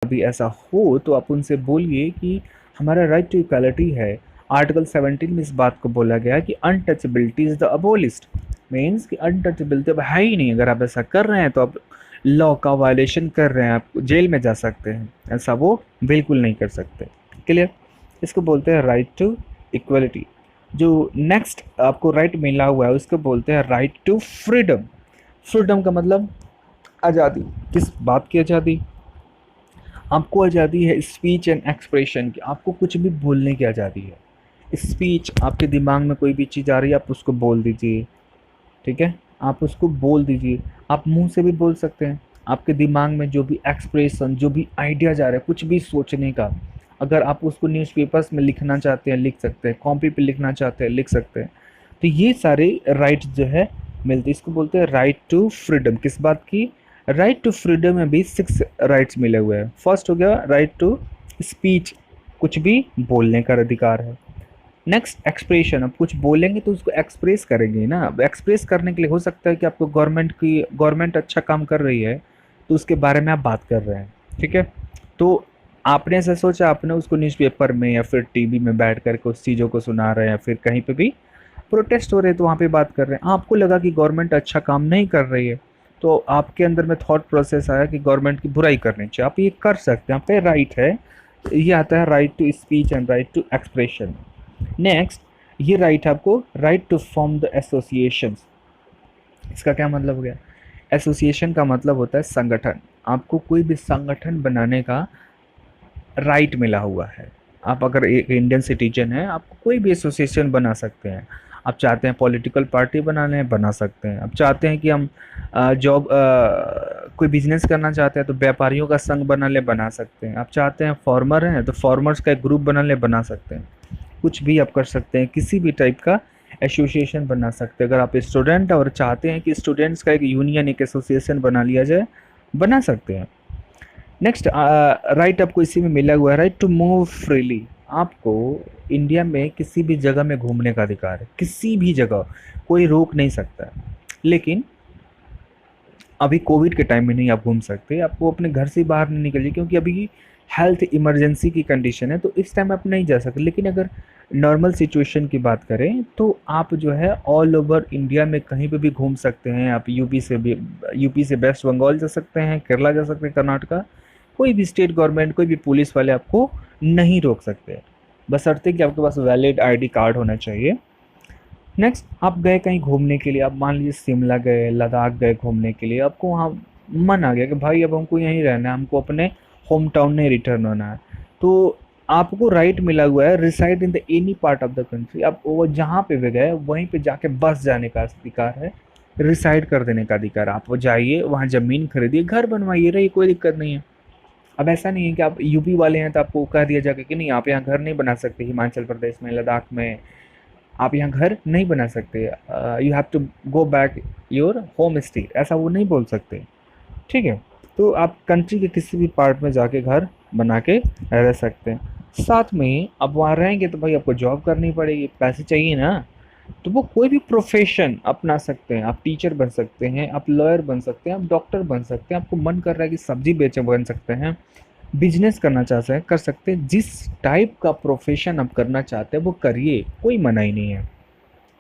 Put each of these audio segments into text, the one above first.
कभी ऐसा हो तो आप उनसे बोलिए कि हमारा राइट टू इक्वालिटी है। आर्टिकल 17 में इस बात को बोला गया है कि untouchability is the abolished, means कि अनटचेबिलिटी अब है ही नहीं। अगर आप ऐसा कर रहे हैं तो आप लॉ का वायलेशन कर रहे हैं, आप जेल में जा सकते हैं, ऐसा वो बिल्कुल नहीं कर सकते। क्लियर? इसको बोलते हैं राइट टू इक्वलिटी। जो नेक्स्ट आपको राइट मिला हुआ है उसको बोलते हैं राइट टू फ्रीडम। फ्रीडम का मतलब आज़ादी। किस बात की आज़ादी? आपको आज़ादी है स्पीच एंड एक्सप्रेशन की, आपको कुछ भी बोलने की आज़ादी है। स्पीच, आपके दिमाग में कोई भी चीज़ आ रही है आप उसको बोल दीजिए, ठीक है, आप उसको बोल दीजिए। आप मुंह से भी बोल सकते हैं। आपके दिमाग में जो भी एक्सप्रेशन, जो भी आइडिया जा रहा है, कुछ भी सोचने का, अगर आप उसको न्यूज़पेपर्स में लिखना चाहते हैं लिख सकते हैं, कॉपी पे लिखना चाहते हैं लिख सकते हैं। तो ये सारे राइट जो है मिलते हैं, इसको बोलते हैं राइट टू फ्रीडम। किस बात की? राइट टू फ्रीडम में भी 6 राइट्स मिले हुए हैं। फर्स्ट हो गया राइट टू स्पीच, कुछ भी बोलने का अधिकार है। नेक्स्ट एक्सप्रेशन, अब कुछ बोलेंगे तो उसको एक्सप्रेस करेंगे ना। अब एक्सप्रेस करने के लिए हो सकता है कि आपको गवर्नमेंट अच्छा काम कर रही है तो उसके बारे में आप बात कर रहे हैं, ठीक है। तो आपने ऐसा सोचा, आपने उसको न्यूज़पेपर में या फिर टीवी में बैठ कर के उस चीज़ों को सुना रहे हैं, या फिर कहीं पे भी प्रोटेस्ट हो रहे हैं तो वहाँ पे बात कर रहे हैं। आपको लगा कि गवर्नमेंट अच्छा काम नहीं कर रही है, तो आपके अंदर में थॉट प्रोसेस आया कि गवर्नमेंट की बुराई करनी चाहिए। आप ये कर सकते हैं, आप पे राइट है। ये आता है right to speech and right to expression. Next, ये राइट है आपको right to form the associations. इसका क्या मतलब हो गया? एसोसिएशन का मतलब होता है संगठन। आपको कोई भी संगठन बनाने का राइट मिला हुआ है। आप अगर एक इंडियन सिटीजन हैं, आप कोई भी एसोसिएशन बना सकते हैं। आप चाहते हैं पॉलिटिकल पार्टी बना लें, बना सकते हैं। आप चाहते हैं कि हम जॉब कोई बिजनेस करना चाहते हैं तो व्यापारियों का संघ बना ले, बना सकते हैं। आप चाहते हैं फार्मर हैं तो फार्मर्स का एक ग्रुप बना ले, बना सकते हैं। कुछ भी आप कर सकते हैं, किसी भी टाइप का एसोसिएशन बना सकते हैं। अगर आप स्टूडेंट हैं और चाहते हैं कि स्टूडेंट्स का एक यूनियन, एक एसोसिएशन बना लिया जाए, बना सकते हैं। नेक्स्ट राइट आपको इसी में मिला हुआ है राइट टू मूव फ्रीली। आपको इंडिया में किसी भी जगह में घूमने का अधिकार है, किसी भी जगह कोई रोक नहीं सकता है। लेकिन अभी कोविड के टाइम में नहीं आप घूम सकते, आपको अपने घर से बाहर नहीं निकलिए क्योंकि अभी हेल्थ इमरजेंसी की कंडीशन है, तो इस टाइम आप नहीं जा सकते। लेकिन अगर नॉर्मल सिचुएशन की बात करें तो आप जो है ऑल ओवर इंडिया में कहीं पे भी घूम सकते हैं। आप यूपी से वेस्ट बंगाल जा सकते हैं, केरला जा सकते हैं, कर्नाटका, कोई भी स्टेट गवर्नमेंट, कोई भी पुलिस वाले आपको नहीं रोक सकते, बशर्ते कि आपके पास वैलिड आईडी कार्ड होना चाहिए। नेक्स्ट, आप गए कहीं घूमने के लिए, आप मान लीजिए शिमला गए, लद्दाख गए घूमने के लिए, आपको वहाँ मन आ गया कि भाई अब हमको यहीं रहना है, हमको अपने होम टाउन नहीं रिटर्न होना है, तो आपको राइट मिला हुआ है reside in the any part of the country. आप वो जहाँ पे भी गए वहीं पे जाके बस जाने का अधिकार है, रिसाइड कर देने का अधिकार। आप वो जाइए, वहाँ ज़मीन खरीदिए, घर बनवाइए, रहिए, कोई दिक्कत नहीं है। अब ऐसा नहीं है कि आप यूपी वाले हैं तो आपको कह दिया जाएगा कि नहीं आप यहाँ घर नहीं बना सकते, हिमाचल प्रदेश में, लद्दाख में आप यहाँ घर नहीं बना सकते, you have to go back your home state, ऐसा वो नहीं बोल सकते, ठीक है। तो आप कंट्री के किसी भी पार्ट में जाके घर बना के रह सकते हैं। साथ में अब वहाँ रहेंगे तो भाई आपको जॉब करनी पड़ेगी, पैसे चाहिए ना। तो वो कोई भी प्रोफेशन अपना सकते हैं। आप टीचर बन सकते हैं, आप लॉयर बन सकते हैं, आप डॉक्टर बन सकते हैं, आपको मन कर रहा है कि सब्जी बेचे बन सकते हैं, बिजनेस करना चाहते हैं कर सकते हैं। जिस टाइप का प्रोफेशन आप करना चाहते हैं वो करिए, कोई मनाही नहीं है,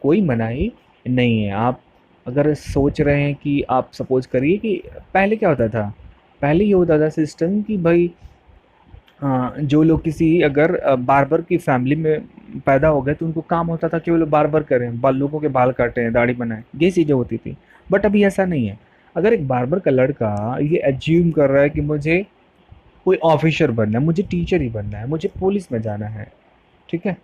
कोई मनाही नहीं है। आप अगर सोच रहे हैं कि आप सपोज करिए कि पहले क्या होता था, पहले ये होता था सिस्टम कि भाई जो लोग किसी अगर बार्बर की फैमिली में पैदा हो गए तो उनको काम होता था कि वो लोग बार्बर करें, लोगों के बाल काटें, दाढ़ी बनाएं, ये चीज़ें होती थी। बट अभी ऐसा नहीं है। अगर एक बार्बर का लड़का ये एज्यूम कर रहा है कि मुझे कोई ऑफिसर बनना है, मुझे टीचर ही बनना है, मुझे पुलिस में जाना है, ठीक है,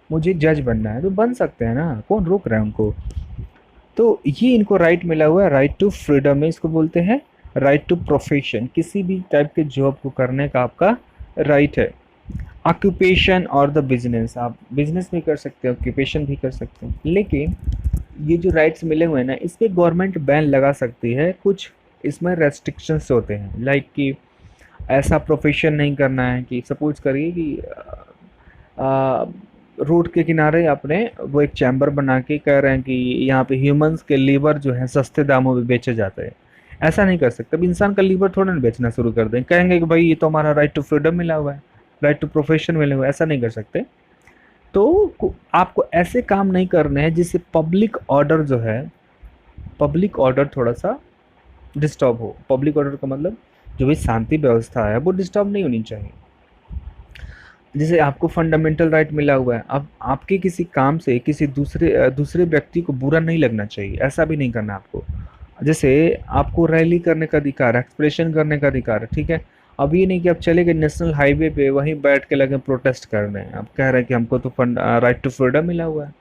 मुझे जज बनना है, तो बन सकते हैं ना, कौन रोक रहा है उनको। तो ये इनको राइट मिला हुआ है राइट टू फ्रीडम में, इसको बोलते हैं राइट टू प्रोफेशन। किसी भी टाइप के जॉब को करने का आपका राइट है। ऑक्यूपेशन और द बिजनेस, आप बिजनेस भी कर सकते हैं, ऑक्यूपेशन भी कर सकते हैं। लेकिन ये जो राइट्स मिले हुए हैं ना, इस पे गवर्नमेंट बैन लगा सकती है। कुछ इसमें रेस्ट्रिक्शंस होते हैं, लाइक कि ऐसा प्रोफेशन नहीं करना है कि सपोज करिए कि रोड के किनारे आपने वो एक चैम्बर बना के कह रहे हैं कि यहाँ पे ह्यूमंस के लीवर जो है सस्ते दामों में बेचे जाते हैं। ऐसा नहीं कर सकते। अब इंसान का लीवर थोड़ा ना बेचना शुरू कर दें, कहेंगे कि भाई ये तो हमारा राइट टू फ्रीडम मिला हुआ है, राइट टू प्रोफेशन मिला हुआ है, ऐसा नहीं कर सकते। तो आपको ऐसे काम नहीं करने हैं जिससे पब्लिक ऑर्डर जो है, पब्लिक ऑर्डर थोड़ा सा डिस्टर्ब हो। पब्लिक ऑर्डर का मतलब जो भी शांति व्यवस्था है वो डिस्टर्ब नहीं होनी चाहिए। जैसे आपको फंडामेंटल राइट मिला हुआ है, अब आपके किसी काम से किसी दूसरे व्यक्ति को बुरा नहीं लगना चाहिए, ऐसा भी नहीं करना आपको। जैसे आपको रैली करने का अधिकार है, एक्सप्रेशन करने का अधिकार है, ठीक है। अब ये नहीं कि आप चले गए नेशनल हाईवे पे वहीं बैठ के लगे प्रोटेस्ट करने, आप कह रहे हैं कि हमको तो फंड राइट टू फ्रीडम मिला हुआ है,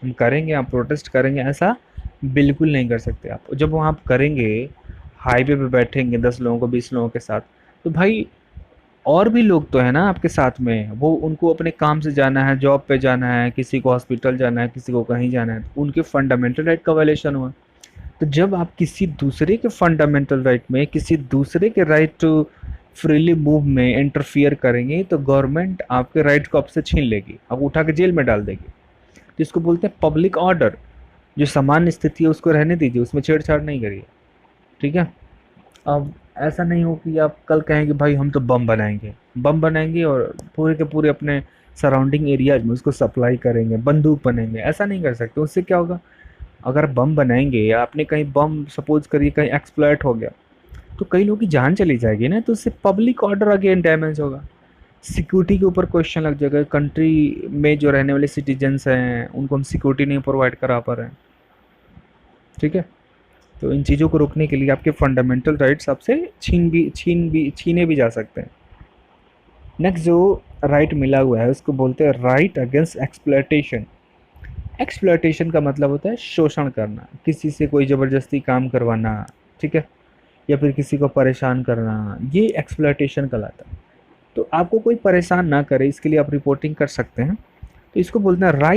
हम करेंगे, आप प्रोटेस्ट करेंगे, ऐसा बिल्कुल नहीं कर सकते आप। जब वहाँ आप करेंगे, हाईवे पे बैठेंगे 10 लोगों को 20 लोगों के साथ, तो भाई और भी लोग तो है ना आपके साथ में, वो उनको अपने काम से जाना है, जॉब पे जाना है, किसी को हॉस्पिटल जाना है, किसी को कहीं जाना है, तो उनके फंडामेंटल राइट का वायलेशन हुआ। तो जब आप किसी दूसरे के फंडामेंटल राइट में, किसी दूसरे के राइट टू फ्रीली मूव में इंटरफियर करेंगे, तो गवर्नमेंट आपके राइट को आपसे छीन लेगी, आपको उठा के जेल में डाल देगी। तो इसको बोलते हैं पब्लिक ऑर्डर। जो सामान्य स्थिति है उसको रहने दीजिए, उसमें छेड़छाड़ नहीं करिए, ठीक है। अब ऐसा नहीं हो कि आप कल कहें कि भाई हम तो बम बनाएंगे और पूरे के पूरे अपने सराउंडिंग एरियाज में उसको सप्लाई करेंगे, बंदूक बनेंगे, ऐसा नहीं कर सकते। उससे क्या होगा, अगर बम बनाएंगे या आपने कहीं बम सपोज करिए कहीं एक्सप्लॉइट हो गया, तो कई लोगों की जान चली जाएगी ना, तो उससे पब्लिक ऑर्डर अगेन डैमेज होगा, सिक्योरिटी के ऊपर क्वेश्चन लग जाएगा। कंट्री में जो रहने वाले सिटीजन्स हैं उनको हम सिक्योरिटी नहीं प्रोवाइड करा पा रहे हैं, ठीक है। तो इन चीज़ों को रोकने के लिए आपके फंडामेंटल राइट्स आपसे छीने भी जा सकते हैं। नेक्स्ट जो राइट मिला हुआ है उसको बोलते हैं राइट अगेंस्ट एक्सप्लॉयटेशन। एक्सप्लॉयटेशन का मतलब होता है शोषण करना, किसी से कोई ज़बरदस्ती काम करवाना, ठीक है, या फिर किसी को परेशान करना, ये एक्सप्लॉयटेशन कहलाता है। तो आपको कोई परेशान ना करे इसके लिए आप रिपोर्टिंग कर सकते हैं। तो इसको बोलते हैं राइट